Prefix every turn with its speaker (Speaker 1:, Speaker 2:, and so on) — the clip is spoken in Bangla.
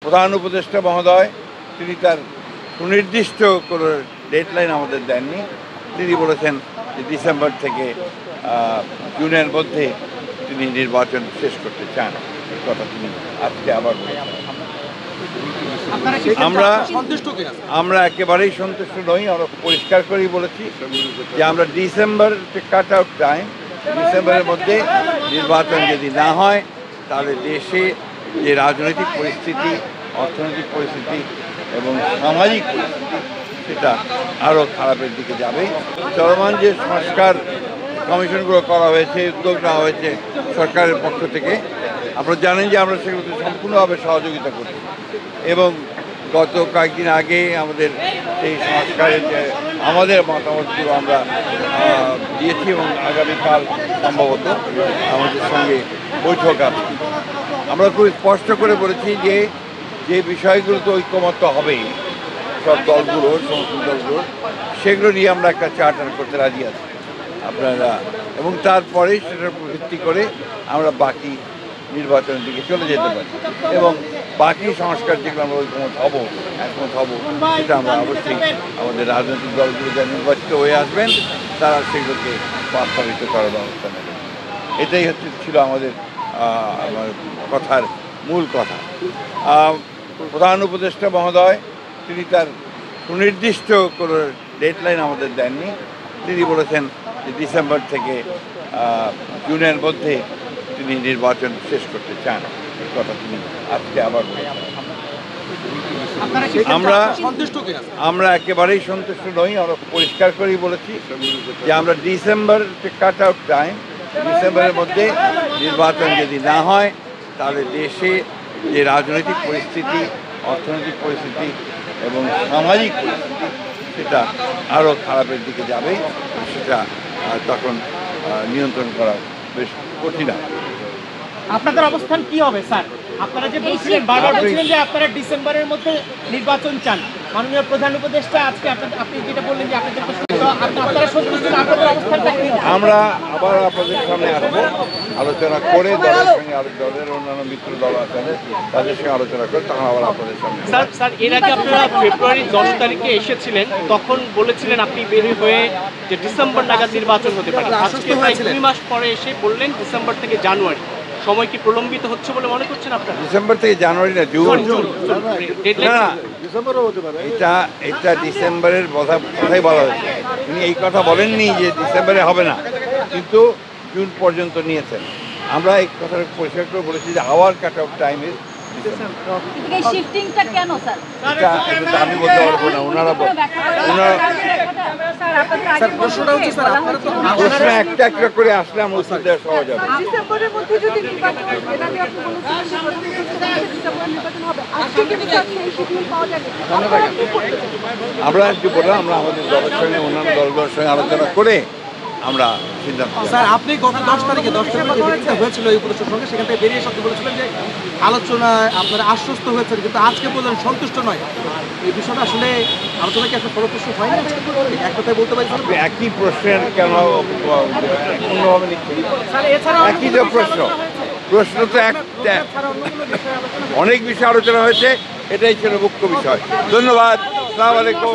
Speaker 1: প্রধান উপদেষ্টা মহোদয় তিনি তার সুনির্দিষ্ট কোনো ডেডলাইন আমাদের দেননি। তিনি বলেছেন যে ডিসেম্বর থেকে জুনের মধ্যে তিনি নির্বাচন শেষ করতে চান। এই কথা তিনি আজকে আবার বলেছেন। আমরা একেবারেই সন্তুষ্ট নই। আমরা পরিষ্কার করেই বলেছি যে আমরা ডিসেম্বর কাট আউট টাইম, ডিসেম্বরের মধ্যে নির্বাচন যদি না হয় তাহলে দেশে যে রাজনৈতিক পরিস্থিতি, অর্থনৈতিক পরিস্থিতি এবং সামাজিক পরিস্থিতি সেটা আরও খারাপের দিকে যাবে। চলমান যে সংস্কার কমিশনগুলো করা হয়েছে, উদ্যোগ নেওয়া হয়েছে সরকারের পক্ষ থেকে, আপনারা জানেন যে আমরা সেগুলোকে সম্পূর্ণভাবে সহযোগিতা করছি এবং গত কয়েকদিন আগে আমাদের সেই সংস্কারের যে আমাদের মতামতগুলো আমরা দিয়েছি এবং আগামীকাল সম্ভবত আমাদের সঙ্গে বৈঠক আছে। আমরা খুব স্পষ্ট করে বলেছি যে যে বিষয়গুলোতে ঐক্যমত্য হবেই সব দলগুলো, সমস্ত দলগুলো, সেগুলো নিয়ে আমরা একটা চার্টার করতে রাজি আছি আপনারা, এবং তারপরেই সেটার উপর ভিত্তি করে আমরা বাকি নির্বাচনের দিকে চলে যেতে পারি এবং বাকি সংস্কার যেগুলো আমরা একমত হব সেটা আমরা অবশ্যই আমাদের রাজনৈতিক দলগুলো যা নির্বাচিত হয়ে আসবেন তারা সেগুলোকে বাস্তবায়িত করার ব্যবস্থা নেবেন। এটাই ছিল আমাদের কথার মূল কথা। প্রধান উপদেষ্টা মহোদয় তিনি তার সুনির্দিষ্ট কোনো ডেডলাইন আমাদের দেননি। তিনি বলেছেন যে ডিসেম্বর থেকে জুনের মধ্যে তিনি নির্বাচন শেষ করতে চান। এই কথা তিনি আজকে আবার বলেছেন। আমরা একেবারেই সন্তুষ্ট নই। আমরা পরিষ্কার করেই বলেছি যে আমরা ডিসেম্বর কাট আউট টাইম, ডিসেম্বরের মধ্যে নির্বাচন যদি না হয় তাহলে দেশে যে রাজনৈতিক পরিস্থিতি, অর্থনৈতিক পরিস্থিতি এবং সামাজিক পরিস্থিতি সেটা আরও খারাপের দিকে যাবে। সেটা তখন নিয়ন্ত্রণ করা বেশ কঠিন হবে।
Speaker 2: আপনাদের অবস্থান কি হবে স্যার? আপনারা যে বলছিলেন, বারবার বলছিলেন যে আপনারা ডিসেম্বরের মধ্যে নির্বাচন চান, মাননীয় প্রধান উপদেষ্টা আজকে আপনি যেটা বললেন যে আপনাদের আপনারা সন্তুষ্ট, আপনাদের অবস্থানটা কি?
Speaker 1: আমরা আবার আপনাদের সামনে আসবো, আলোচনা করে দলের সঙ্গে দলের অন্যান্য মিত্র দল আছে তাদের সঙ্গে আলোচনা করে তখন আবার আপনাদের সামনে।
Speaker 2: স্যার এর আগে আপনারা ফেব্রুয়ারি 10 তারিখে এসেছিলেন, তখন বলেছিলেন আপনি বের হয়ে যে ডিসেম্বর নাগাদ নির্বাচন হতে পারে। আজকে প্রায় 2 মাস পরে এসে বললেন ডিসেম্বর থেকে জানুয়ারি। সময় কি প্রলম্বিত হচ্ছে বলে মনে করছেন আপনারা?
Speaker 1: ডিসেম্বর থেকে জানুয়ারি না, জুন। এটা ডিসেম্বরের কথাই বলা হয়েছে। তিনি এই কথা বলেননি যে ডিসেম্বরে হবে না, কিন্তু জুন পর্যন্ত নিয়েছেন। আমরা এই কথাটা পরিষ্কার করে বলেছি যে hour cut off time is আমি বলতে পারবো না, ওনারা প্রশ্ন একটা একটা করে আসলে আমার উত্তর দেওয়া সহজ হবে। আমরা যে বললাম, আমরা আমাদের দলের সঙ্গে অন্যান্য দলগুলোর সঙ্গে আলোচনা করে আমরা সিদ্ধান্ত।
Speaker 3: স্যার আপনি গত 10 তারিখে হয়েছিল এই উপদেষ্টার সঙ্গে, সেখান থেকে বেরিয়ে সত্যি বলেছিলেন যে আলোচনায় আপনারা আশ্বস্ত হয়েছেন, কিন্তু আজকে বললেন সন্তুষ্ট নয়। এই বিষয়টা আসলে আলোচনা কি আসলে ফলপ্রসূ হয়নি? এক কথায় বলতে পারি
Speaker 1: একই প্রশ্নের কেন অন্যভাবে নিচ্ছেন? একই যে প্রশ্ন তো একটা, অনেক বিষয় আলোচনা হয়েছে, এটাই ছিল মুখ্য বিষয়। ধন্যবাদ। আসসালামু আলাইকুম।